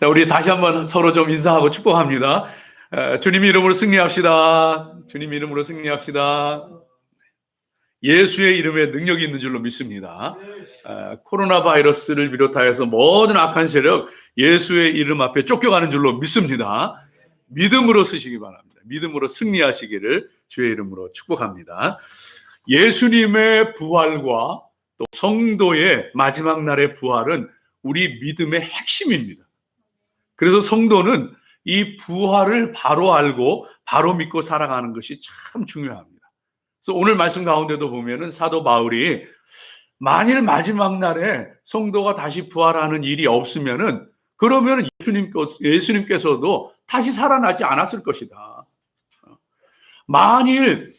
자, 우리 다시 한번 서로 좀 인사하고 축복합니다. 주님 이름으로 승리합시다. 주님 이름으로 승리합시다. 예수의 이름에 능력이 있는 줄로 믿습니다. 코로나 바이러스를 비롯하여서 모든 악한 세력 예수의 이름 앞에 쫓겨가는 줄로 믿습니다. 믿음으로 쓰시기 바랍니다. 믿음으로 승리하시기를 주의 이름으로 축복합니다. 예수님의 부활과 또 성도의 마지막 날의 부활은 우리 믿음의 핵심입니다. 그래서 성도는 이 부활을 바로 알고 바로 믿고 살아가는 것이 참 중요합니다. 그래서 오늘 말씀 가운데도 보면은 사도 바울이 만일 마지막 날에 성도가 다시 부활하는 일이 없으면은 그러면 예수님께서도 다시 살아나지 않았을 것이다. 만일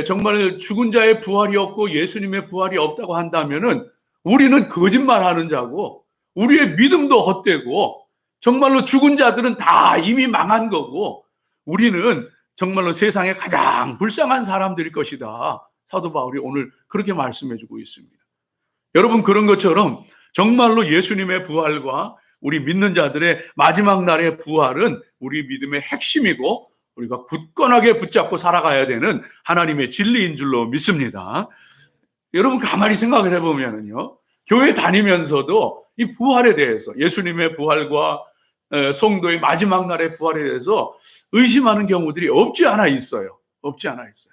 정말 죽은 자의 부활이 없고 예수님의 부활이 없다고 한다면은 우리는 거짓말하는 자고 우리의 믿음도 헛되고 정말로 죽은 자들은 다 이미 망한 거고 우리는 정말로 세상에 가장 불쌍한 사람들일 것이다. 사도 바울이 오늘 그렇게 말씀해주고 있습니다. 여러분, 그런 것처럼 정말로 예수님의 부활과 우리 믿는 자들의 마지막 날의 부활은 우리 믿음의 핵심이고 우리가 굳건하게 붙잡고 살아가야 되는 하나님의 진리인 줄로 믿습니다. 여러분, 가만히 생각을 해보면요, 교회 다니면서도 이 부활에 대해서, 예수님의 부활과 성도의 마지막 날의 부활에 대해서 의심하는 경우들이 없지 않아 있어요. 없지 않아 있어요.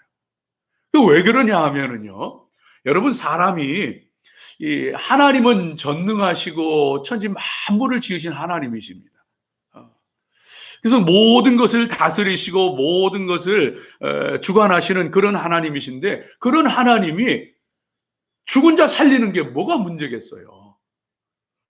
왜 그러냐 하면은요, 여러분, 사람이 이 하나님은 전능하시고 천지 만물을 지으신 하나님이십니다. 그래서 모든 것을 다스리시고 모든 것을 주관하시는 그런 하나님이신데, 그런 하나님이 죽은 자 살리는 게 뭐가 문제겠어요?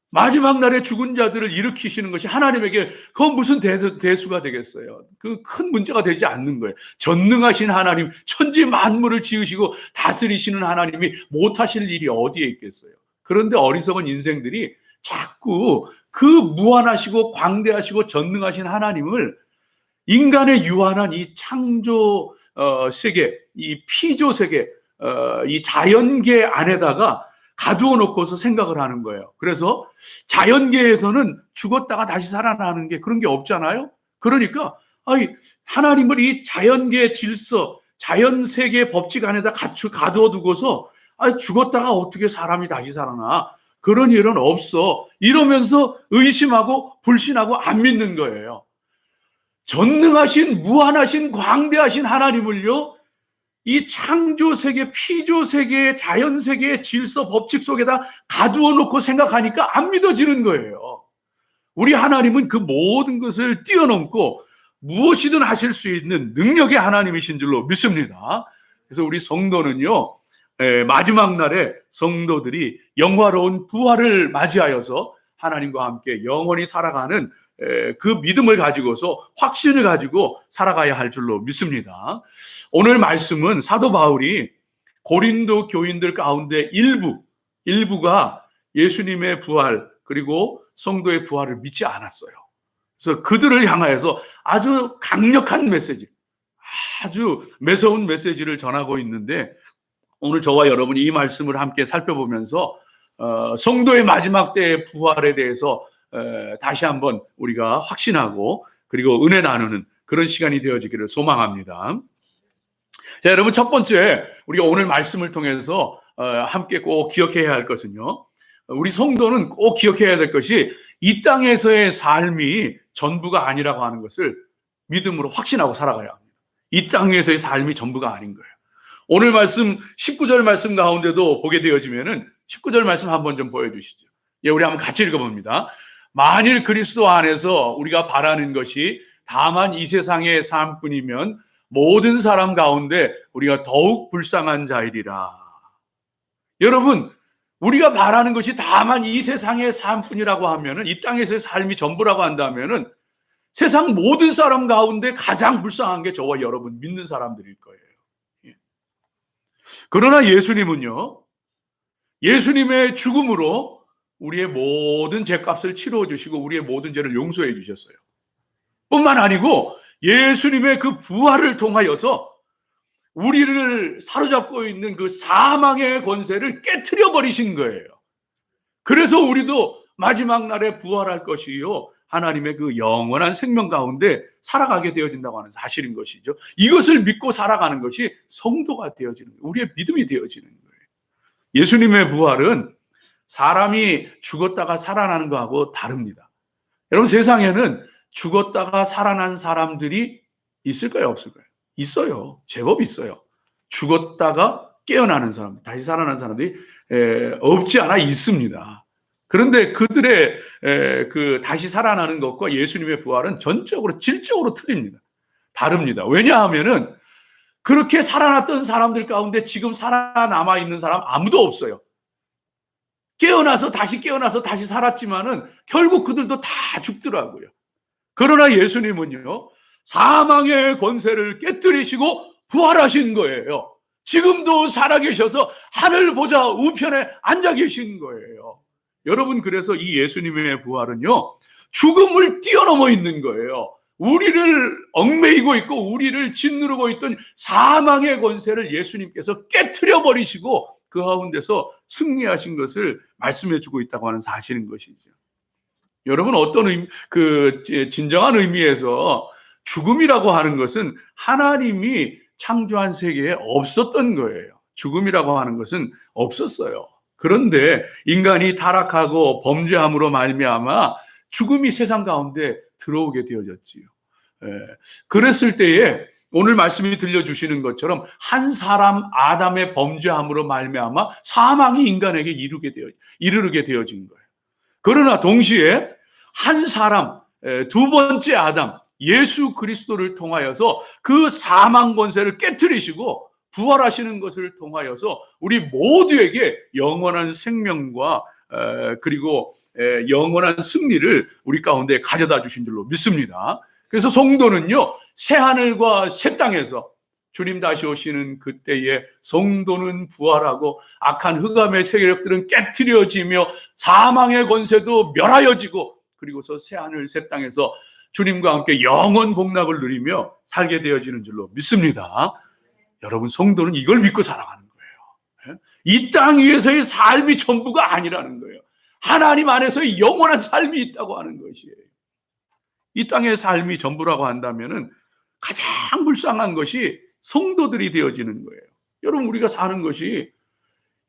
마지막 날에 죽은 자들을 일으키시는 것이 하나님에게 그건 무슨 대수가 되겠어요? 그 큰 문제가 되지 않는 거예요. 전능하신 하나님, 천지 만물을 지으시고 다스리시는 하나님이 못하실 일이 어디에 있겠어요? 그런데 어리석은 인생들이 자꾸 그 무한하시고 광대하시고 전능하신 하나님을 인간의 유한한 이 창조 세계, 이 피조 세계, 이 자연계 안에다가 가두어 놓고서 생각을 하는 거예요. 그래서 자연계에서는 죽었다가 다시 살아나는 게 그런 게 없잖아요. 그러니까 하나님을 이 자연계 질서, 자연세계 법칙 안에다 가두어 두고서 죽었다가 어떻게 사람이 다시 살아나? 그런 일은 없어. 이러면서 의심하고 불신하고 안 믿는 거예요. 전능하신, 무한하신, 광대하신 하나님을요, 이 창조세계, 피조세계, 자연세계의 질서, 법칙 속에다 가두어 놓고 생각하니까 안 믿어지는 거예요. 우리 하나님은 그 모든 것을 뛰어넘고 무엇이든 하실 수 있는 능력의 하나님이신 줄로 믿습니다. 그래서 우리 성도는요, 마지막 날에 성도들이 영화로운 부활을 맞이하여서 하나님과 함께 영원히 살아가는 그 믿음을 가지고서 확신을 가지고 살아가야 할 줄로 믿습니다. 오늘 말씀은 사도 바울이 고린도 교인들 가운데 일부가 예수님의 부활 그리고 성도의 부활을 믿지 않았어요. 그래서 그들을 향하여서 아주 강력한 메시지, 아주 매서운 메시지를 전하고 있는데, 오늘 저와 여러분이 이 말씀을 함께 살펴보면서 성도의 마지막 때의 부활에 대해서 다시 한번 우리가 확신하고 그리고 은혜 나누는 그런 시간이 되어지기를 소망합니다. 자, 여러분, 첫 번째 우리가 오늘 말씀을 통해서 함께 꼭 기억해야 할 것은요, 우리 성도는 꼭 기억해야 될 것이 이 땅에서의 삶이 전부가 아니라고 하는 것을 믿음으로 확신하고 살아가야 합니다. 이 땅에서의 삶이 전부가 아닌 거예요. 오늘 말씀 19절 말씀 가운데도 보게 되어지면은 19절 말씀 한번 좀 보여주시죠. 예, 우리 한번 같이 읽어봅니다. 만일 그리스도 안에서 우리가 바라는 것이 다만 이 세상의 삶뿐이면 모든 사람 가운데 우리가 더욱 불쌍한 자이리라. 여러분, 우리가 바라는 것이 다만 이 세상의 삶뿐이라고 하면은, 이 땅에서의 삶이 전부라고 한다면은 세상 모든 사람 가운데 가장 불쌍한 게 저와 여러분 믿는 사람들일 거예요. 그러나 예수님은요, 예수님의 죽음으로 우리의 모든 죄값을 치루어 주시고 우리의 모든 죄를 용서해 주셨어요. 뿐만 아니고 예수님의 그 부활을 통하여서 우리를 사로잡고 있는 그 사망의 권세를 깨트려 버리신 거예요. 그래서 우리도 마지막 날에 부활할 것이요, 하나님의 그 영원한 생명 가운데 살아가게 되어진다고 하는 사실인 것이죠. 이것을 믿고 살아가는 것이 성도가 되어지는 거예요. 우리의 믿음이 되어지는 거예요. 예수님의 부활은 사람이 죽었다가 살아나는 거하고 다릅니다. 여러분, 세상에는 죽었다가 살아난 사람들이 있을까요, 없을까요? 있어요. 제법 있어요. 죽었다가 깨어나는 사람들, 다시 살아나는 사람들이 없지 않아 있습니다. 그런데 그들의 그 다시 살아나는 것과 예수님의 부활은 전적으로 질적으로 틀립니다. 다릅니다. 왜냐하면은 그렇게 살아났던 사람들 가운데 지금 살아남아 있는 사람 아무도 없어요. 깨어나서 다시 살았지만은 결국 그들도 다 죽더라고요. 그러나 예수님은요, 사망의 권세를 깨뜨리시고 부활하신 거예요. 지금도 살아계셔서 하늘 보좌 우편에 앉아 계신 거예요. 여러분, 그래서 이 예수님의 부활은요, 죽음을 뛰어넘어 있는 거예요. 우리를 얽매이고 있고 우리를 짓누르고 있던 사망의 권세를 예수님께서 깨트려 버리시고 그 가운데서 승리하신 것을 말씀해 주고 있다고 하는 사실인 것이죠. 여러분, 어떤 진정한 의미에서 죽음이라고 하는 것은 하나님이 창조한 세계에 없었던 거예요. 죽음이라고 하는 것은 없었어요. 그런데 인간이 타락하고 범죄함으로 말미암아 죽음이 세상 가운데 들어오게 되어졌지요. 그랬을 때에 오늘 말씀이 들려주시는 것처럼 한 사람 아담의 범죄함으로 말미암아 사망이 인간에게 이르게 되어진 거예요. 그러나 동시에 한 사람, 두 번째 아담 예수 그리스도를 통하여서 그 사망 권세를 깨트리시고 부활하시는 것을 통하여서 우리 모두에게 영원한 생명과 그리고 영원한 승리를 우리 가운데 가져다 주신 줄로 믿습니다. 그래서 성도는요, 새하늘과 새 땅에서 주님 다시 오시는 그때에 성도는 부활하고 악한 흑암의 세력들은 깨트려지며 사망의 권세도 멸하여지고 그리고서 새하늘 새 땅에서 주님과 함께 영원 복락을 누리며 살게 되어지는 줄로 믿습니다. 여러분, 성도는 이걸 믿고 살아가는 거예요. 이 땅 위에서의 삶이 전부가 아니라는 거예요. 하나님 안에서의 영원한 삶이 있다고 하는 것이에요. 이 땅의 삶이 전부라고 한다면은 가장 불쌍한 것이 성도들이 되어지는 거예요. 여러분, 우리가 사는 것이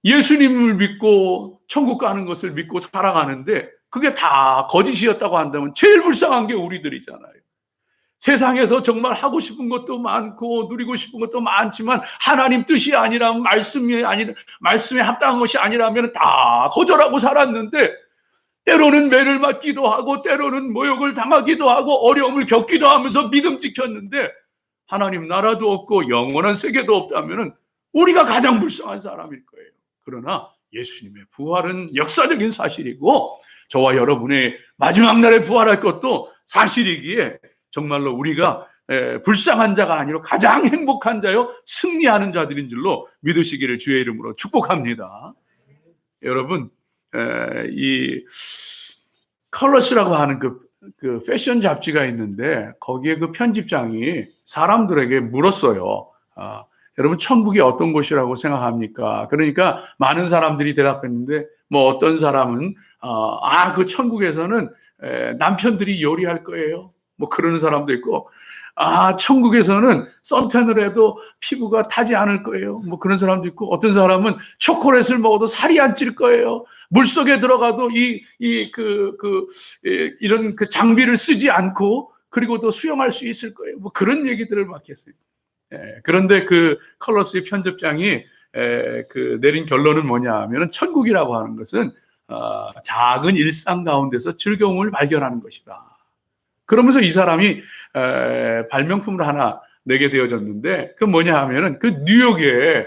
예수님을 믿고 천국 가는 것을 믿고 살아가는데 그게 다 거짓이었다고 한다면 제일 불쌍한 게 우리들이잖아요. 세상에서 정말 하고 싶은 것도 많고 누리고 싶은 것도 많지만 하나님 뜻이 아니라면 말씀에 합당한 것이 아니라면 다 거절하고 살았는데 때로는 매를 맞기도 하고 때로는 모욕을 당하기도 하고 어려움을 겪기도 하면서 믿음 지켰는데 하나님 나라도 없고 영원한 세계도 없다면 우리가 가장 불쌍한 사람일 거예요. 그러나 예수님의 부활은 역사적인 사실이고 저와 여러분의 마지막 날에 부활할 것도 사실이기에 정말로 우리가 불쌍한 자가 아니라 가장 행복한 자요 승리하는 자들인 줄로 믿으시기를 주의 이름으로 축복합니다. 여러분, 이 컬러스라고 하는 그 패션 잡지가 있는데 거기에 그 편집장이 사람들에게 물었어요. 여러분, 천국이 어떤 곳이라고 생각합니까? 그러니까 많은 사람들이 대답했는데 뭐 어떤 사람은 그 천국에서는 남편들이 요리할 거예요. 뭐 그러는 사람도 있고 천국에서는 선탠을 해도 피부가 타지 않을 거예요. 뭐 그런 사람도 있고 어떤 사람은 초콜릿을 먹어도 살이 안 찔 거예요. 물속에 들어가도 이런 그 장비를 쓰지 않고 그리고 또 수영할 수 있을 거예요. 뭐 그런 얘기들을 막 했어요. 그런데 그 컬러스의 편집장이 내린 결론은 뭐냐 하면은 천국이라고 하는 것은 작은 일상 가운데서 즐거움을 발견하는 것이다. 그러면서 이 사람이 발명품을 하나 내게 되어졌는데 그 뭐냐 하면은 그 뉴욕에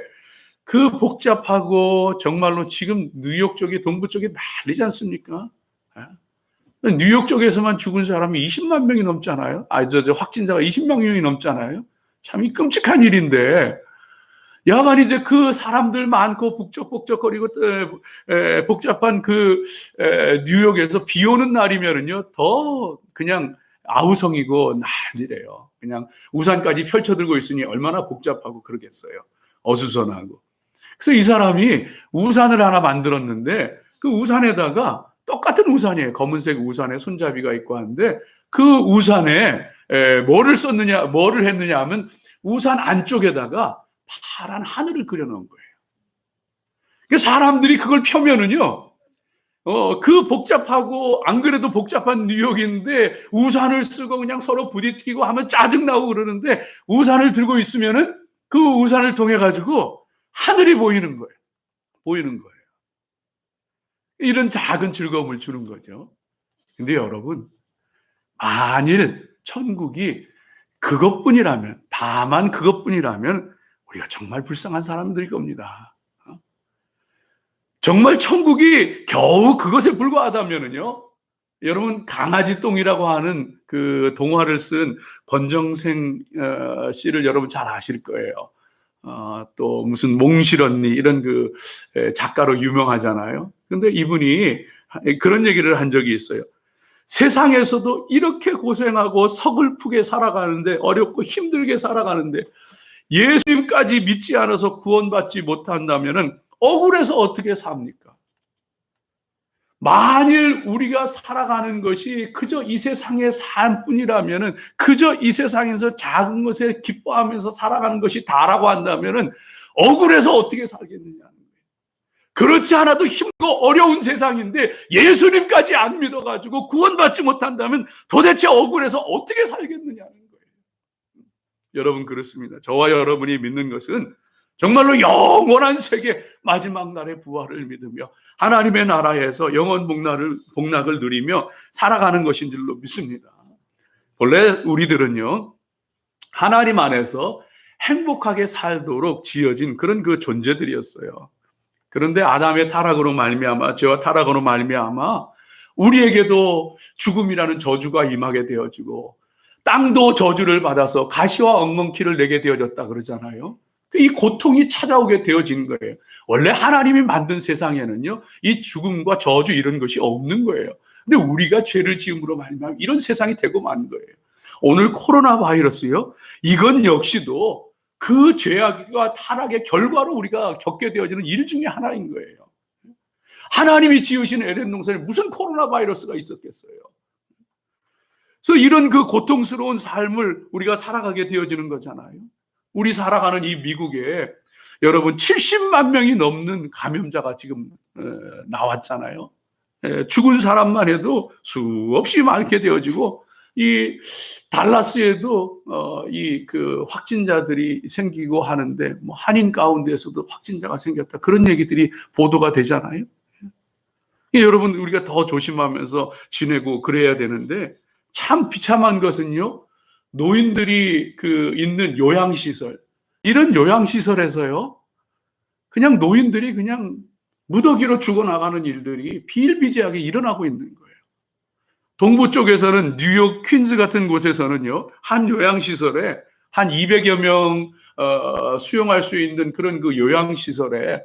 그 복잡하고 정말로 지금 뉴욕 쪽이 동부 쪽이 난리지 않습니까? 뉴욕 쪽에서만 죽은 사람이 20만 명이 넘잖아요. 확진자가 20만 명이 넘잖아요. 참 이 끔찍한 일인데 여간 이제 그 사람들 많고 북적북적거리고 복잡한 그 뉴욕에서 비 오는 날이면은요 더 그냥 아우성이고 난리래요. 그냥 우산까지 펼쳐들고 있으니 얼마나 복잡하고 그러겠어요. 어수선하고. 그래서 이 사람이 우산을 하나 만들었는데 그 우산에다가 똑같은 우산이에요. 검은색 우산에 손잡이가 있고 하는데 그 우산에 뭐를 했느냐 하면 우산 안쪽에다가 파란 하늘을 그려놓은 거예요. 사람들이 그걸 펴면은요, 그 복잡하고 안 그래도 복잡한 뉴욕인데 우산을 쓰고 그냥 서로 부딪히고 하면 짜증나고 그러는데 우산을 들고 있으면은 그 우산을 통해 가지고 하늘이 보이는 거예요. 보이는 거예요. 이런 작은 즐거움을 주는 거죠. 근데 여러분, 만일 천국이 그것뿐이라면, 다만 그것뿐이라면 우리가 정말 불쌍한 사람들일 겁니다. 정말 천국이 겨우 그것에 불과하다면은요, 여러분 강아지 똥이라고 하는 그 동화를 쓴 권정생 씨를 여러분 잘 아실 거예요. 또 무슨 몽실언니 이런 그 작가로 유명하잖아요. 근데 이분이 그런 얘기를 한 적이 있어요. 세상에서도 이렇게 고생하고 서글프게 살아가는데, 어렵고 힘들게 살아가는데 예수님까지 믿지 않아서 구원받지 못한다면은 억울해서 어떻게 삽니까? 만일 우리가 살아가는 것이 그저 이 세상의 삶뿐이라면은, 그저 이 세상에서 작은 것에 기뻐하면서 살아가는 것이 다라고 한다면은 억울해서 어떻게 살겠느냐는 거예요. 그렇지 않아도 힘들고 어려운 세상인데 예수님까지 안 믿어가지고 구원받지 못한다면 도대체 억울해서 어떻게 살겠느냐는 거예요. 여러분, 그렇습니다. 저와 여러분이 믿는 것은 정말로 영원한 세계 마지막 날의 부활을 믿으며 하나님의 나라에서 영원 복락을 누리며 살아가는 것인 줄로 믿습니다. 본래 우리들은요, 하나님 안에서 행복하게 살도록 지어진 그런 그 존재들이었어요. 그런데 아담의 타락으로 말미암아, 죄와 타락으로 말미암아 우리에게도 죽음이라는 저주가 임하게 되어지고 땅도 저주를 받아서 가시와 엉겅퀴를 내게 되어졌다 그러잖아요. 이 고통이 찾아오게 되어진 거예요. 원래 하나님이 만든 세상에는요, 이 죽음과 저주 이런 것이 없는 거예요. 근데 우리가 죄를 지음으로 말미암아 이런 세상이 되고 만 거예요. 오늘 코로나 바이러스요, 이건 역시도 그 죄악과 타락의 결과로 우리가 겪게 되어지는 일 중에 하나인 거예요. 하나님이 지으신 에덴 동산에 무슨 코로나 바이러스가 있었겠어요. 그래서 이런 그 고통스러운 삶을 우리가 살아가게 되어지는 거잖아요. 우리 살아가는 이 미국에 여러분 70만 명이 넘는 감염자가 지금 나왔잖아요. 죽은 사람만 해도 수없이 많게 되어지고, 이 달라스에도 이 그 확진자들이 생기고 하는데, 뭐 한인 가운데에서도 확진자가 생겼다, 그런 얘기들이 보도가 되잖아요. 여러분, 우리가 더 조심하면서 지내고 그래야 되는데, 참 비참한 것은요, 노인들이 그 있는 요양시설, 이런 요양시설에서요, 그냥 노인들이 그냥 무더기로 죽어나가는 일들이 비일비재하게 일어나고 있는 거예요. 동부 쪽에서는 뉴욕 퀸즈 같은 곳에서는요, 한 요양시설에 한 200여 명 수용할 수 있는 그런 그 요양시설에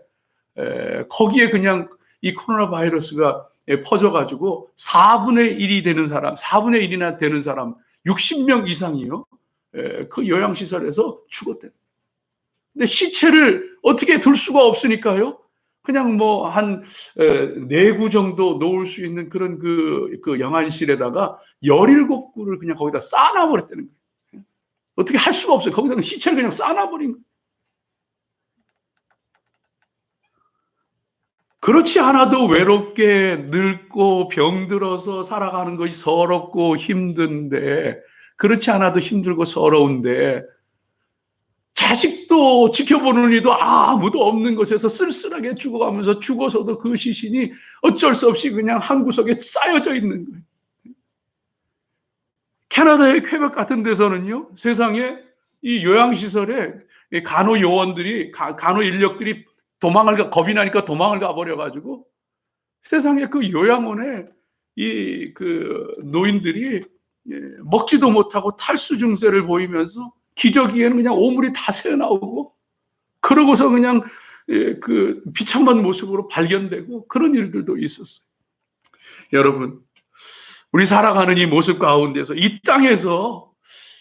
거기에 그냥 이 코로나 바이러스가 퍼져가지고 4분의 1이 되는 사람, 4분의 1이나 되는 사람 60명 이상이요, 그 요양시설에서 죽었대요. 근데 시체를 어떻게 둘 수가 없으니까요, 그냥 뭐 한 4구 정도 놓을 수 있는 그런 그 영안실에다가 17구를 그냥 거기다 쌓아놔버렸다는 거예요. 어떻게 할 수가 없어요. 거기다가 시체를 그냥 쌓아놔버린 거예요. 그렇지 않아도 외롭게 늙고 병들어서 살아가는 것이 서럽고 힘든데, 그렇지 않아도 힘들고 서러운데 자식도 지켜보는 이도 아무도 없는 곳에서 쓸쓸하게 죽어가면서 죽어서도 그 시신이 어쩔 수 없이 그냥 한 구석에 쌓여져 있는 거예요. 캐나다의 퀘벡 같은 데서는요, 세상에 이 요양시설에 간호요원들이, 간호 인력들이 겁이 나니까 도망을 가버려가지고 세상에 그 요양원에 이 그 노인들이 먹지도 못하고 탈수 증세를 보이면서 기저귀에는 그냥 오물이 다 새어나오고, 그러고서 그냥 그 비참한 모습으로 발견되고, 그런 일들도 있었어요. 여러분, 우리 살아가는 이 모습 가운데서 이 땅에서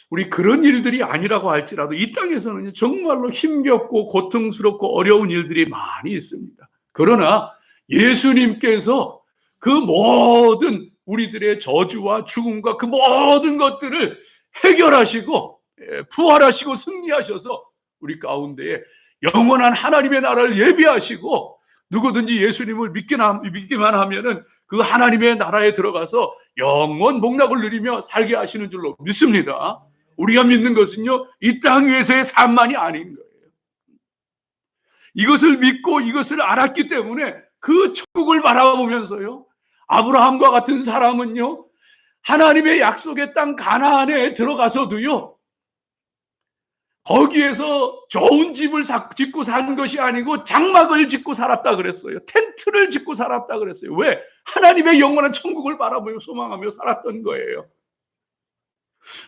우리 그런 일들이 아니라고 할지라도 이 땅에서는 정말로 힘겹고 고통스럽고 어려운 일들이 많이 있습니다. 그러나 예수님께서 그 모든 우리들의 저주와 죽음과 그 모든 것들을 해결하시고 부활하시고 승리하셔서 우리 가운데에 영원한 하나님의 나라를 예비하시고 누구든지 예수님을 믿기만 하면은 그 하나님의 나라에 들어가서 영원 복락을 누리며 살게 하시는 줄로 믿습니다. 우리가 믿는 것은요, 이 땅 위에서의 삶만이 아닌 거예요. 이것을 믿고 이것을 알았기 때문에 그 천국을 바라보면서요, 아브라함과 같은 사람은요, 하나님의 약속의 땅 가나안에 들어가서도요, 거기에서 좋은 집을 짓고 산 것이 아니고 장막을 짓고 살았다 그랬어요. 텐트를 짓고 살았다 그랬어요. 왜? 하나님의 영원한 천국을 바라보며 소망하며 살았던 거예요.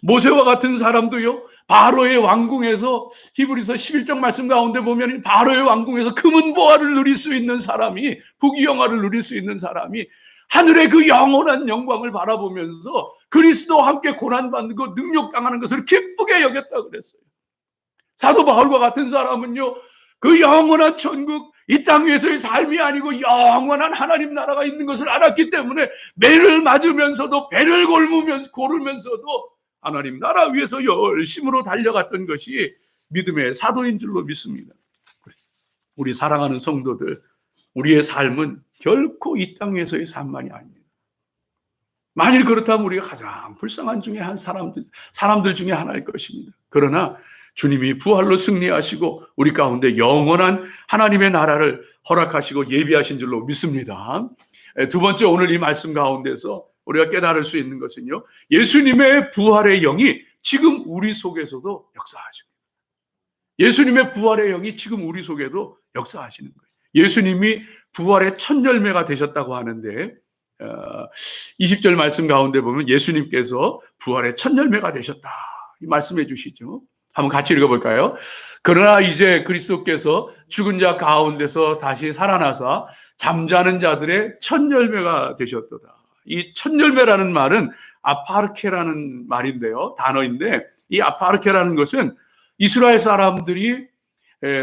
모세와 같은 사람도요, 바로의 왕궁에서, 히브리서 11장 말씀 가운데 보면 바로의 왕궁에서 금은 보화를 누릴 수 있는 사람이, 부귀영화를 누릴 수 있는 사람이 하늘의 그 영원한 영광을 바라보면서 그리스도와 함께 고난받는 것, 능욕당하는 것을 기쁘게 여겼다 그랬어요. 사도 바울과 같은 사람은요, 그 영원한 천국, 이 땅 위에서의 삶이 아니고 영원한 하나님 나라가 있는 것을 알았기 때문에 매를 맞으면서도 배를 고르면서도 하나님 나라 위에서 열심으로 달려갔던 것이 믿음의 사도인 줄로 믿습니다. 우리 사랑하는 성도들, 우리의 삶은 결코 이 땅에서의 삶만이 아닙니다. 만일 그렇다면 우리가 가장 불쌍한 중에 한 사람들 중에 하나일 것입니다. 그러나 주님이 부활로 승리하시고 우리 가운데 영원한 하나님의 나라를 허락하시고 예비하신 줄로 믿습니다. 두 번째, 오늘 이 말씀 가운데서 우리가 깨달을 수 있는 것은요, 예수님의 부활의 영이 지금 우리 속에서도 역사하십니다. 예수님의 부활의 영이 지금 우리 속에도 역사하시는 거예요. 예수님이 부활의 첫 열매가 되셨다고 하는데 20절 말씀 가운데 보면 예수님께서 부활의 첫 열매가 되셨다, 이 말씀해 주시죠. 한번 같이 읽어볼까요? 그러나 이제 그리스도께서 죽은 자 가운데서 다시 살아나사 잠자는 자들의 첫 열매가 되셨도다. 이 첫 열매라는 말은 아파르케라는 말인데요, 단어인데, 이 아파르케라는 것은 이스라엘 사람들이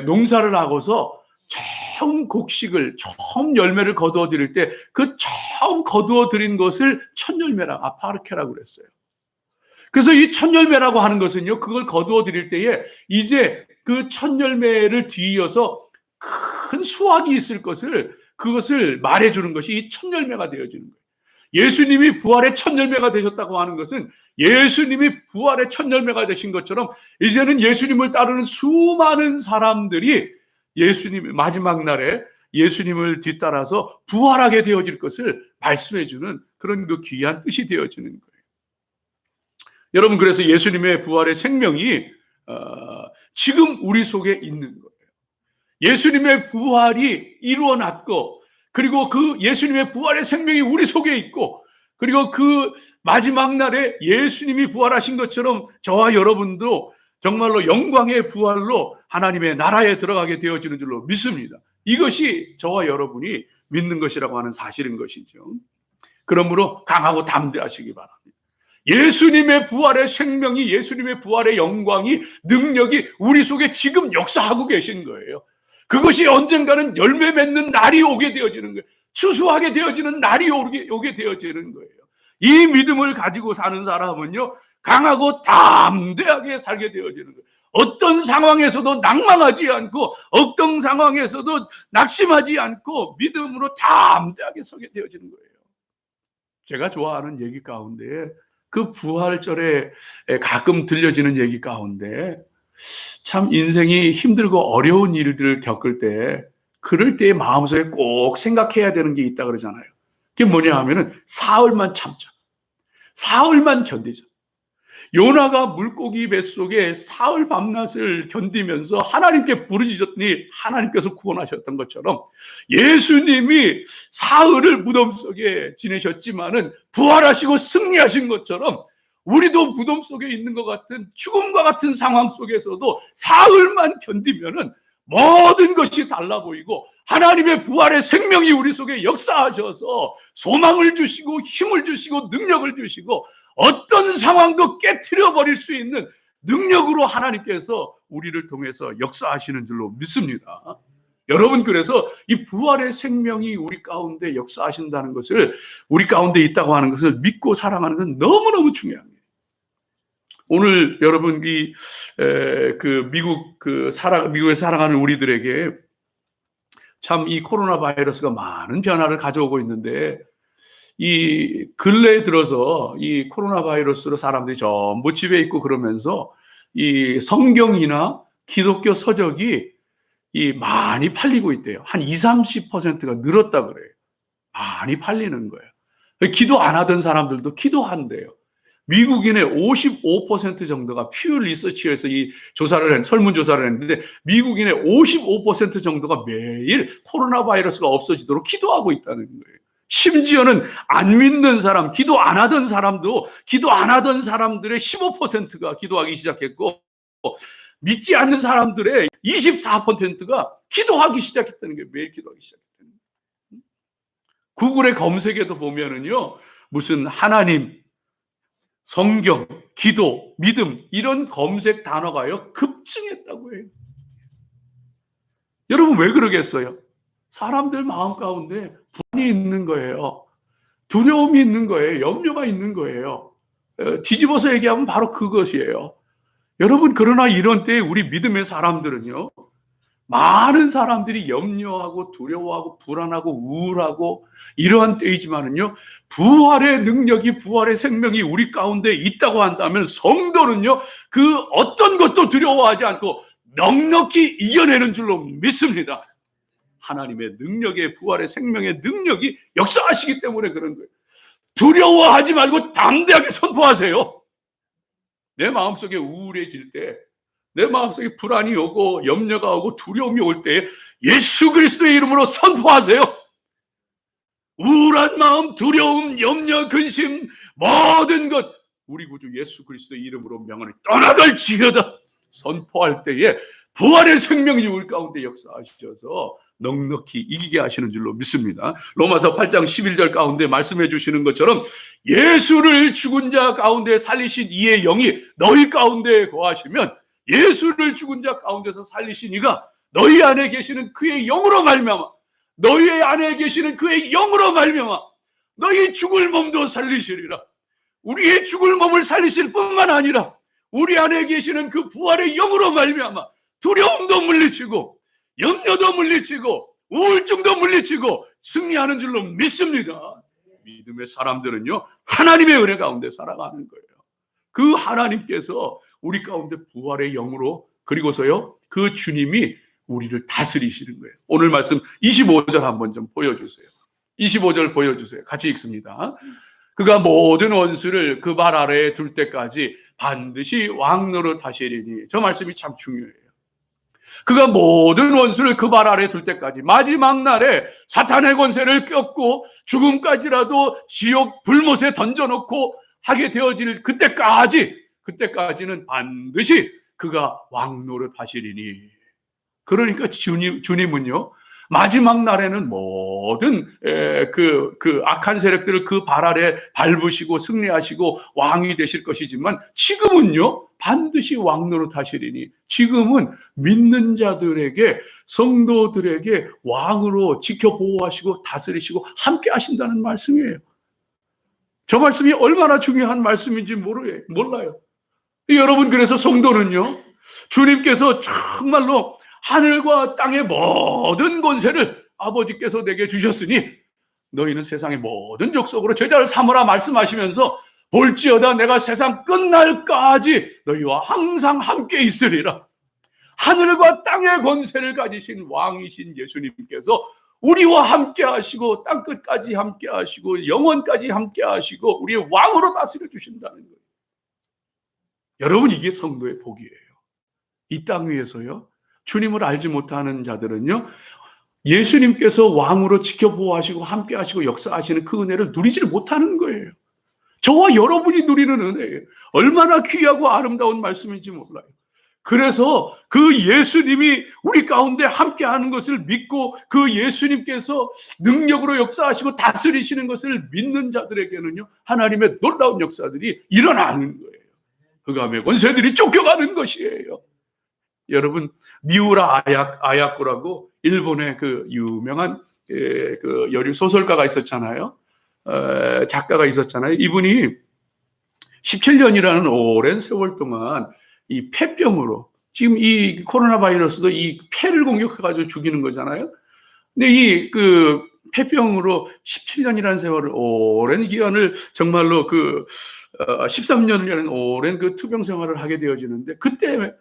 농사를 하고서 처음 곡식을, 처음 열매를 거두어 드릴 때 그 처음 거두어 드린 것을 첫 열매라, 아파르케라고 그랬어요. 그래서 이 첫 열매라고 하는 것은요, 그걸 거두어 드릴 때에 이제 그 첫 열매를 뒤이어서 큰 수확이 있을 것을, 그것을 말해주는 것이 이 첫 열매가 되어지는 거예요. 예수님이 부활의 첫 열매가 되셨다고 하는 것은 예수님이 부활의 첫 열매가 되신 것처럼 이제는 예수님을 따르는 수많은 사람들이 예수님의 마지막 날에 예수님을 뒤따라서 부활하게 되어질 것을 말씀해주는 그런 그 귀한 뜻이 되어지는 거예요. 여러분, 그래서 예수님의 부활의 생명이 지금 우리 속에 있는 거예요. 예수님의 부활이 이루어났고, 그리고 그 예수님의 부활의 생명이 우리 속에 있고, 그리고 그 마지막 날에 예수님이 부활하신 것처럼 저와 여러분도 정말로 영광의 부활로 하나님의 나라에 들어가게 되어지는 줄로 믿습니다. 이것이 저와 여러분이 믿는 것이라고 하는 사실인 것이죠. 그러므로 강하고 담대하시기 바랍니다. 예수님의 부활의 생명이, 예수님의 부활의 영광이, 능력이 우리 속에 지금 역사하고 계신 거예요. 그것이 언젠가는 열매 맺는 날이 오게 되어지는 거예요. 추수하게 되어지는 날이 오게 되어지는 거예요. 이 믿음을 가지고 사는 사람은요, 강하고 담대하게 살게 되어지는 거예요. 어떤 상황에서도 낭망하지 않고, 어떤 상황에서도 낙심하지 않고 믿음으로 담대하게 서게 되어지는 거예요. 제가 좋아하는 얘기 가운데, 그 부활절에 가끔 들려지는 얘기 가운데, 참 인생이 힘들고 어려운 일들을 겪을 때, 그럴 때의 마음속에 꼭 생각해야 되는 게 있다 그러잖아요. 그게 뭐냐 하면은 사흘만 참자, 사흘만 견디자. 요나가 물고기 뱃속에 사흘 밤낮을 견디면서 하나님께 부르짖었더니 하나님께서 구원하셨던 것처럼, 예수님이 사흘을 무덤 속에 지내셨지만은 부활하시고 승리하신 것처럼 우리도 무덤 속에 있는 것 같은, 죽음과 같은 상황 속에서도 사흘만 견디면은 모든 것이 달라 보이고 하나님의 부활의 생명이 우리 속에 역사하셔서 소망을 주시고 힘을 주시고 능력을 주시고 어떤 상황도 깨트려 버릴 수 있는 능력으로 하나님께서 우리를 통해서 역사하시는 줄로 믿습니다. 여러분, 그래서 이 부활의 생명이 우리 가운데 역사하신다는 것을, 우리 가운데 있다고 하는 것을 믿고 사랑하는 건 너무너무 중요합니다. 오늘 여러분이 미국에 살아가는 우리들에게 참 이 코로나 바이러스가 많은 변화를 가져오고 있는데, 이 근래에 들어서 이 코로나 바이러스로 사람들이 전부 집에 있고 그러면서 이 성경이나 기독교 서적이 많이 팔리고 있대요. 한 20-30%가 늘었다 그래요. 많이 팔리는 거예요. 기도 안 하던 사람들도 기도한대요. 미국인의 55% 정도가 퓨 리서치에서 이 설문조사를 했는데, 미국인의 55% 정도가 매일 코로나 바이러스가 없어지도록 기도하고 있다는 거예요. 심지어는 안 믿는 사람, 기도 안 하던 사람도, 기도 안 하던 사람들의 15%가 기도하기 시작했고, 믿지 않는 사람들의 24%가 기도하기 시작했다는 게, 매일 기도하기 시작했다는 거예요. 구글의 검색에도 보면은요, 무슨 하나님, 성경, 기도, 믿음, 이런 검색 단어가요 급증했다고 해요. 여러분, 왜 그러겠어요? 사람들 마음 가운데 불안이 있는 거예요. 두려움이 있는 거예요. 염려가 있는 거예요. 뒤집어서 얘기하면 바로 그것이에요. 여러분, 그러나 이런 때에 우리 믿음의 사람들은요, 많은 사람들이 염려하고 두려워하고 불안하고 우울하고 이러한 때이지만은요, 부활의 능력이, 부활의 생명이 우리 가운데 있다고 한다면 성도는요, 그 어떤 것도 두려워하지 않고 넉넉히 이겨내는 줄로 믿습니다. 하나님의 능력의, 부활의 생명의 능력이 역사하시기 때문에 그런 거예요. 두려워하지 말고 담대하게 선포하세요. 내 마음속에 우울해질 때, 내 마음속에 불안이 오고 염려가 오고 두려움이 올 때 예수 그리스도의 이름으로 선포하세요. 우울한 마음, 두려움, 염려, 근심, 모든 것 우리 구주 예수 그리스도의 이름으로 명하니 떠나갈지어다 선포할 때에 부활의 생명이 우리 가운데 역사하셔서 넉넉히 이기게 하시는 줄로 믿습니다. 로마서 8장 11절 가운데 말씀해 주시는 것처럼 예수를 죽은 자 가운데 살리신 이의 영이 너희 가운데 거하시면, 예수를 죽은 자 가운데서 살리신 이가 너희 안에 계시는 그의 영으로 말미암아, 너희 안에 계시는 그의 영으로 말미암아 너희 죽을 몸도 살리시리라. 우리의 죽을 몸을 살리실 뿐만 아니라 우리 안에 계시는 그 부활의 영으로 말미암아 두려움도 물리치고 염려도 물리치고 우울증도 물리치고 승리하는 줄로 믿습니다. 믿음의 사람들은요, 하나님의 은혜 가운데 살아가는 거예요. 그 하나님께서 우리 가운데 부활의 영으로, 그리고서요 그 주님이 우리를 다스리시는 거예요. 오늘 말씀 25절 한번 좀 보여주세요. 25절 보여주세요. 같이 읽습니다. 그가 모든 원수를 그 발 아래에 둘 때까지 반드시 왕노릇 하시리니. 저 말씀이 참 중요해요. 그가 모든 원수를 그 발 아래에 둘 때까지, 마지막 날에 사탄의 권세를 꺾고 죽음까지라도 지옥 불못에 던져놓고 하게 되어질 그때까지는 반드시 그가 왕노릇 하시리니. 그러니까 주님은요, 마지막 날에는 모든 그 악한 세력들을 그 발 아래 밟으시고 승리하시고 왕이 되실 것이지만, 지금은요 반드시 왕노릇 하시리니, 지금은 믿는 자들에게, 성도들에게 왕으로 지켜보호하시고 다스리시고 함께 하신다는 말씀이에요. 저 말씀이 얼마나 중요한 말씀인지 몰라요. 여러분, 그래서 성도는요, 주님께서 정말로 하늘과 땅의 모든 권세를 아버지께서 내게 주셨으니 너희는 세상의 모든 족속으로 제자를 삼으라 말씀하시면서, 볼지어다 내가 세상 끝날까지 너희와 항상 함께 있으리라. 하늘과 땅의 권세를 가지신 왕이신 예수님께서 우리와 함께 하시고 땅끝까지 함께 하시고 영원까지 함께 하시고 우리의 왕으로 다스려 주신다는 거예요. 여러분, 이게 성도의 복이에요. 이 땅 위에서요, 주님을 알지 못하는 자들은요, 예수님께서 왕으로 지켜보호하시고 함께 하시고 역사하시는 그 은혜를 누리질 못하는 거예요. 저와 여러분이 누리는 은혜예요. 얼마나 귀하고 아름다운 말씀인지 몰라요. 그래서 그 예수님이 우리 가운데 함께하는 것을 믿고, 그 예수님께서 능력으로 역사하시고 다스리시는 것을 믿는 자들에게는요, 하나님의 놀라운 역사들이 일어나는 거예요. 흑암의 권세들이 쫓겨가는 것이에요. 여러분, 미우라 아야코라고 일본의 그 유명한 그 여류 소설가가 있었잖아요. 작가가 있었잖아요. 이분이 17년이라는 오랜 세월 동안 이 폐병으로, 지금 이 코로나 바이러스도 이 폐를 공격해가지고 죽이는 거잖아요. 근데 이 그 폐병으로 17년이라는 세월을, 오랜 기간을 정말로 13년이라는 오랜 그 투병 생활을 하게 되어지는데, 그때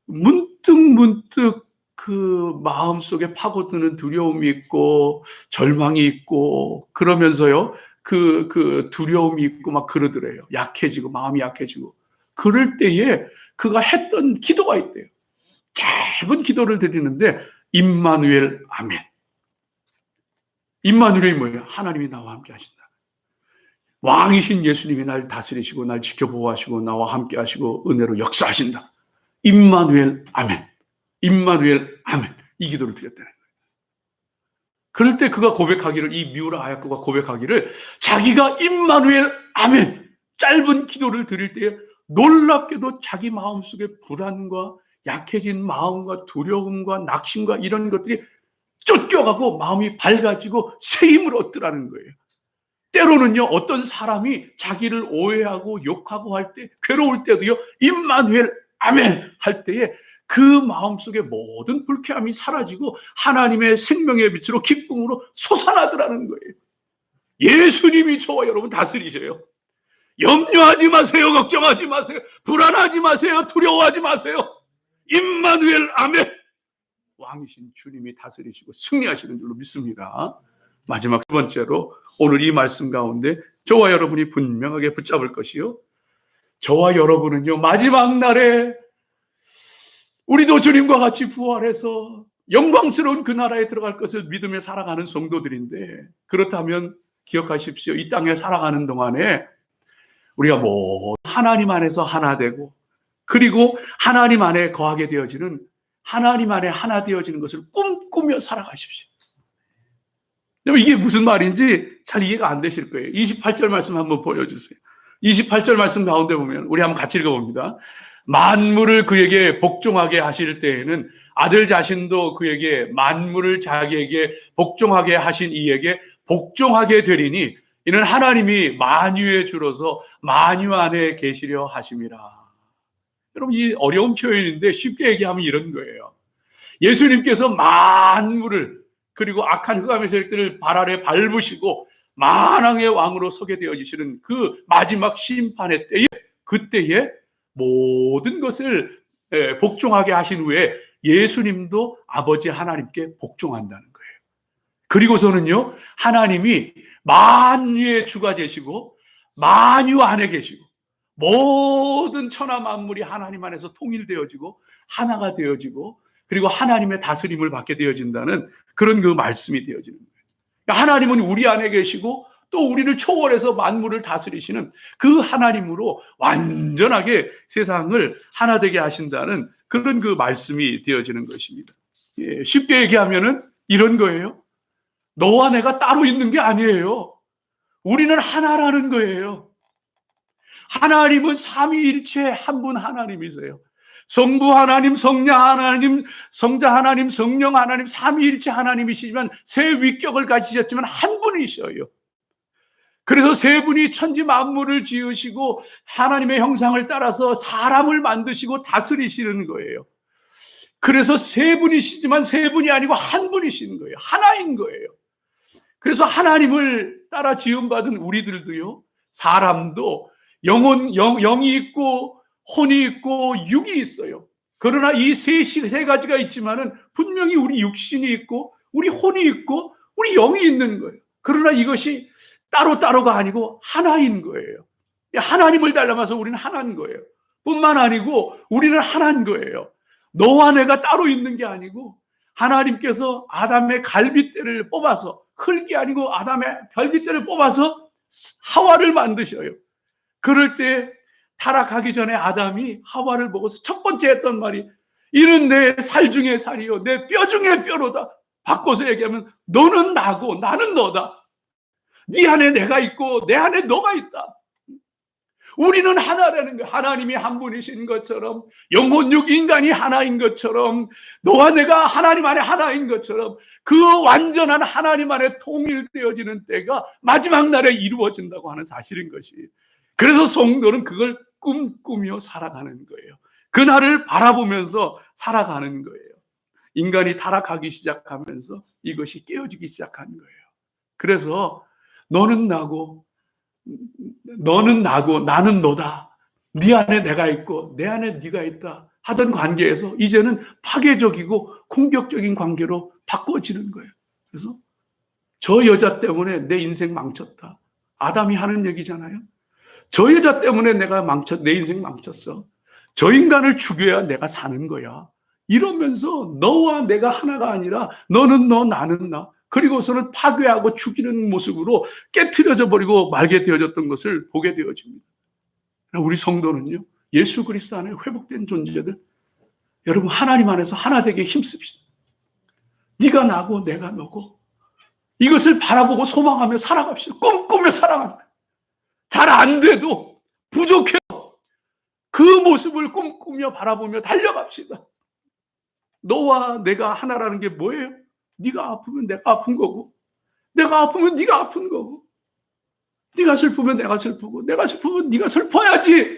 문득 그 마음속에 파고드는 두려움이 있고 절망이 있고 그러면서요, 그 두려움이 있고 막 그러더래요. 약해지고 마음이 약해지고. 그럴 때에 그가 했던 기도가 있대요. 짧은 기도를 드리는데, 임마누엘 아멘. 임마누엘이 뭐예요? 하나님이 나와 함께 하신다. 왕이신 예수님이 날 다스리시고 날 지켜보호하시고 나와 함께 하시고 은혜로 역사하신다. 임마누엘 아멘. 임마누엘 아멘. 이 기도를 드렸다는 거예요. 그럴 때 그가 고백하기를, 이 미우라 하야코가 고백하기를, 자기가 임마누엘 아멘 짧은 기도를 드릴 때에 놀랍게도 자기 마음속에 불안과 약해진 마음과 두려움과 낙심과 이런 것들이 쫓겨가고 마음이 밝아지고 새 힘을 얻더라는 거예요. 때로는요, 어떤 사람이 자기를 오해하고 욕하고 할 때, 괴로울 때도요, 임마누엘 아멘 할 때에 그 마음속에 모든 불쾌함이 사라지고 하나님의 생명의 빛으로 기쁨으로 솟아나더라는 거예요. 예수님이 저와 여러분 다스리셔요. 염려하지 마세요. 걱정하지 마세요. 불안하지 마세요. 두려워하지 마세요. 임마누엘 아멘. 왕이신 주님이 다스리시고 승리하시는 줄로 믿습니다. 마지막 두 번째로, 오늘 이 말씀 가운데 저와 여러분이 분명하게 붙잡을 것이요, 저와 여러분은요, 마지막 날에 우리도 주님과 같이 부활해서 영광스러운 그 나라에 들어갈 것을 믿으며 살아가는 성도들인데, 그렇다면 기억하십시오. 이 땅에 살아가는 동안에 우리가 하나님 안에서 하나 되고, 그리고 하나님 안에 거하게 되어지는, 하나님 안에 하나 되어지는 것을 꿈꾸며 살아가십시오. 이게 무슨 말인지 잘 이해가 안 되실 거예요. 28절 말씀 한번 보여주세요. 28절 말씀 가운데 보면, 우리 한번 같이 읽어봅니다. 만물을 그에게 복종하게 하실 때에는 아들 자신도 그에게 만물을 자기에게 복종하게 하신 이에게 복종하게 되리니, 이는 하나님이 만유의 주로서 만유 안에 계시려 하심이라. 여러분, 이 어려운 표현인데 쉽게 얘기하면 이런 거예요. 예수님께서 만물을, 그리고 악한 흑암의 세력들을 발 아래 밟으시고 만왕의 왕으로 서게 되어지시는 그 마지막 심판의 때에, 그때에 모든 것을 복종하게 하신 후에 예수님도 아버지 하나님께 복종한다는 거예요. 그리고서는요, 하나님이 만유의 주가 되시고 만유 안에 계시고 모든 천하 만물이 하나님 안에서 통일되어지고 하나가 되어지고, 그리고 하나님의 다스림을 받게 되어진다는 그런 그 말씀이 되어지는 거예요. 그러니까 하나님은 우리 안에 계시고 또 우리를 초월해서 만물을 다스리시는 그 하나님으로 완전하게 세상을 하나 되게 하신다는 그런 그 말씀이 되어지는 것입니다. 쉽게 얘기하면은 이런 거예요. 너와 내가 따로 있는 게 아니에요. 우리는 하나라는 거예요. 하나님은 삼위일체 한 분 하나님이세요. 성부 하나님, 성자 하나님, 성자 하나님, 성령 하나님, 삼위일체 하나님이시지만 세 위격을 가지셨지만 한 분이셔요. 그래서 세 분이 천지 만물을 지으시고 하나님의 형상을 따라서 사람을 만드시고 다스리시는 거예요. 그래서 세 분이시지만 세 분이 아니고 한 분이신 거예요. 하나인 거예요. 그래서 하나님을 따라 지음받은 우리들도요, 사람도 영이 있고 혼이 있고 육이 있어요. 그러나 이 세 가지가 있지만은 분명히 우리 육신이 있고 우리 혼이 있고 우리 영이 있는 거예요. 그러나 이것이 따로따로가 아니고 하나인 거예요. 하나님을 닮아서 우리는 하나인 거예요. 뿐만 아니고 우리는 하나인 거예요. 너와 내가 따로 있는 게 아니고 하나님께서 아담의 갈빗대를 뽑아서, 흙이 아니고 아담의 갈빗대를 뽑아서 하와를 만드셔요. 그럴 때 타락하기 전에 아담이 하와를 보고서 첫 번째 했던 말이, 이는 내 살 중에 살이요 내 뼈 중에 뼈로다. 바꿔서 얘기하면 너는 나고 나는 너다. 네 안에 내가 있고 내 안에 너가 있다. 우리는 하나라는 거예요. 하나님이 한 분이신 것처럼, 영혼육 인간이 하나인 것처럼, 너와 내가 하나님 안에 하나인 것처럼 그 완전한 하나님 안에 통일되어지는 때가 마지막 날에 이루어진다고 하는 사실인 것이. 그래서 성도는 그걸 꿈꾸며 살아가는 거예요. 그날을 바라보면서 살아가는 거예요. 인간이 타락하기 시작하면서 이것이 깨어지기 시작한 거예요. 그래서 너는 나고 나는 너다. 네 안에 내가 있고 내 안에 네가 있다 하던 관계에서 이제는 파괴적이고 공격적인 관계로 바꿔지는 거예요. 그래서 저 여자 때문에 내 인생 망쳤다. 아담이 하는 얘기잖아요. 저 여자 때문에 내 인생 망쳤어. 저 인간을 죽여야 내가 사는 거야. 이러면서 너와 내가 하나가 아니라 너는 너, 나는 나. 그리고서는 파괴하고 죽이는 모습으로 깨트려져 버리고 말게 되어졌던 것을 보게 되어집니다. 우리 성도는요, 예수 그리스도 안에 회복된 존재들, 여러분 하나님 안에서 하나 되게 힘씁시다. 네가 나고 내가 너고 이것을 바라보고 소망하며 살아갑시다. 꿈꾸며 살아갑니다. 잘 안 돼도 부족해도 그 모습을 꿈꾸며 바라보며 달려갑시다. 너와 내가 하나라는 게 뭐예요? 네가 아프면 내가 아픈 거고, 내가 아프면 네가 아픈 거고, 네가 슬프면 내가 슬프고, 내가 슬프면 네가 슬퍼야지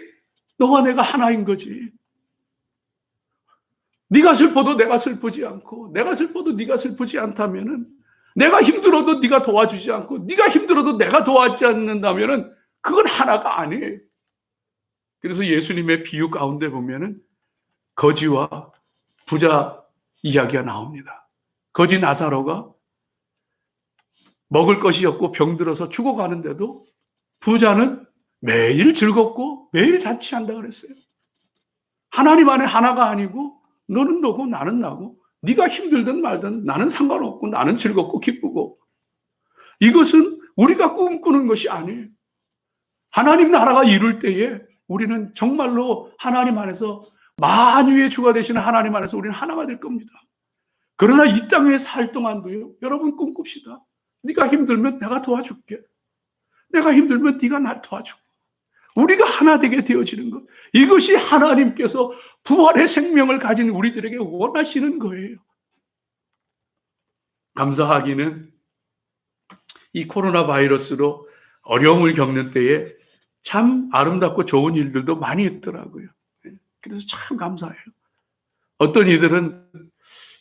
너와 내가 하나인 거지. 네가 슬퍼도 내가 슬프지 않고, 내가 슬퍼도 네가 슬프지 않다면은, 내가 힘들어도 네가 도와주지 않고, 네가 힘들어도 내가 도와주지 않는다면은 그건 하나가 아니에요. 그래서 예수님의 비유 가운데 보면은 거지와 부자 이야기가 나옵니다. 거지 나사로가 먹을 것이 없고 병들어서 죽어가는데도 부자는 매일 즐겁고 매일 잔치한다 그랬어요. 하나님 안에 하나가 아니고 너는 너고 나는 나고 네가 힘들든 말든 나는 상관없고 나는 즐겁고 기쁘고, 이것은 우리가 꿈꾸는 것이 아니에요. 하나님 나라가 이룰 때에 우리는 정말로 하나님 안에서 만유의 주가 되시는 하나님 안에서 우리는 하나가 될 겁니다. 그러나 이 땅에 살 동안도요, 여러분 꿈꿉시다. 네가 힘들면 내가 도와줄게. 내가 힘들면 네가 날 도와줘. 우리가 하나 되게 되어지는 것. 이것이 하나님께서 부활의 생명을 가진 우리들에게 원하시는 거예요. 감사하기는 이 코로나 바이러스로 어려움을 겪는 때에 참 아름답고 좋은 일들도 많이 있더라고요. 그래서 참 감사해요. 어떤 이들은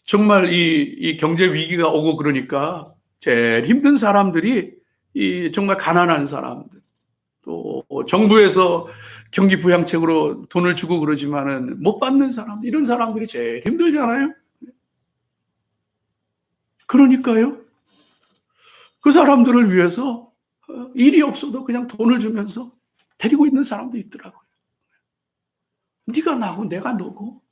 정말 이 경제 위기가 오고 그러니까 제일 힘든 사람들이 이 정말 가난한 사람들, 또 정부에서 경기 부양책으로 돈을 주고 그러지만은 못 받는 사람, 이런 사람들이 제일 힘들잖아요. 그러니까요, 그 사람들을 위해서 일이 없어도 그냥 돈을 주면서 데리고 있는 사람도 있더라고요. 네가 나고 내가 너고.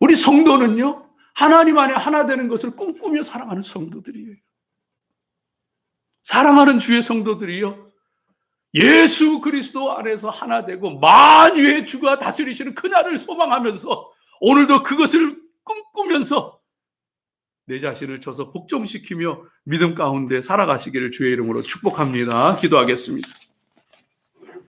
우리 성도는요, 하나님 안에 하나 되는 것을 꿈꾸며 살아가는 성도들이에요. 사랑하는 주의 성도들이요, 예수 그리스도 안에서 하나 되고 만유의 주가 다스리시는 그날을 소망하면서 오늘도 그것을 꿈꾸면서 내 자신을 쳐서 복종시키며 믿음 가운데 살아가시기를 주의 이름으로 축복합니다. 기도하겠습니다.